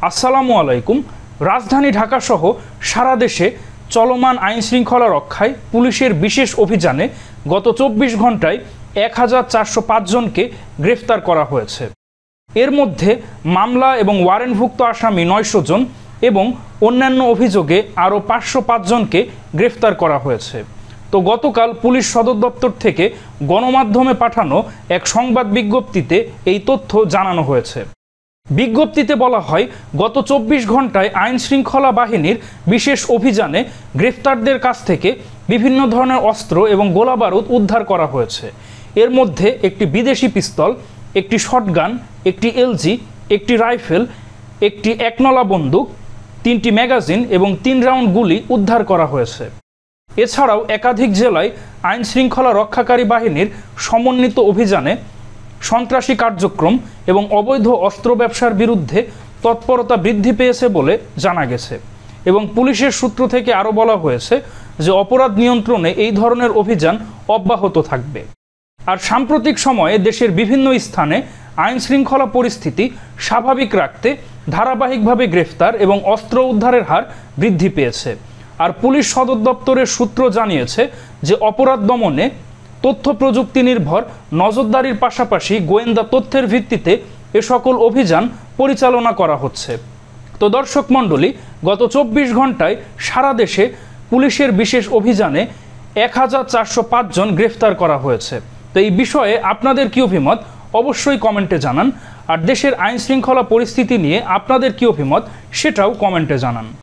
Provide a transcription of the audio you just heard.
আসসালামু আলাইকুম। রাজধানী ঢাকা সহ সারা দেশে চলমান আইন শৃঙ্খলা রক্ষায় পুলিশের বিশেষ অভিযানে গত ২৪ ঘন্টায় ১,৪০৫ জনকে গ্রেফতার করা হয়েছে। এর মধ্যে মামলা এবং ওয়ারেন্টভুক্ত আসামি ৯০০ জন এবং অন্যান্য অভিযোগে আরও ৫০৫ জনকে গ্রেফতার করা হয়েছে। তো গতকাল পুলিশ সদর দপ্তর থেকে গণমাধ্যমে পাঠানো এক সংবাদ বিজ্ঞপ্তিতে এই তথ্য জানানো হয়েছে। বিজ্ঞপ্তিতে বলা হয়, গত ২৪ ঘন্টায় আইন শৃঙ্খলা বাহিনীর বিশেষ অভিযানে গ্রেফতারদের কাছ থেকে বিভিন্ন ধরনের অস্ত্র এবং গোলাবারুদ উদ্ধার করা হয়েছে। এর মধ্যে একটি বিদেশি পিস্তল, একটি শটগান, একটি এলজি, একটি রাইফেল, একটি একনলা বন্দুক, ৩টি ম্যাগাজিন এবং ৩ রাউন্ড গুলি উদ্ধার করা হয়েছে। এছাড়াও একাধিক জেলায় আইন শৃঙ্খলা রক্ষাকারী বাহিনীর সমন্বিত অভিযানে সন্ত্রাসী কার্যক্রম এবং অবৈধ অস্ত্র ব্যবসার বিরুদ্ধে তৎপরতা বৃদ্ধি পেয়েছে বলে জানা গেছে। এবং পুলিশের সূত্র থেকে আরও বলা হয়েছে যে অপরাধ নিয়ন্ত্রণে এই ধরনের অভিযান অব্যাহত থাকবে। আর সাম্প্রতিক সময়ে দেশের বিভিন্ন স্থানে আইন শৃঙ্খলা পরিস্থিতি স্বাভাবিক রাখতে ধারাবাহিকভাবে গ্রেফতার এবং অস্ত্র উদ্ধারের হার বৃদ্ধি পেয়েছে। আর পুলিশ সদর দপ্তরের সূত্র জানিয়েছে যে অপরাধ দমনে তথ্য প্রযুক্তি নির্ভর নজরদারির পাশাপাশি গোয়েন্দা তথ্যের ভিত্তিতে এ সকল অভিযান পরিচালনা করা হচ্ছে। তো দর্শক মণ্ডলী, গত ২৪ ঘন্টায় সারা দেশে পুলিশের বিশেষ অভিযানে ১,৪০৫ জন গ্রেফতার করা হয়েছে। তো এই বিষয়ে আপনাদের কি অভিমত অবশ্যই কমেন্টে জানান। আর দেশের আইন শৃঙ্খলা পরিস্থিতি নিয়ে আপনাদের কি অভিমত সেটাও কমেন্টে জানান।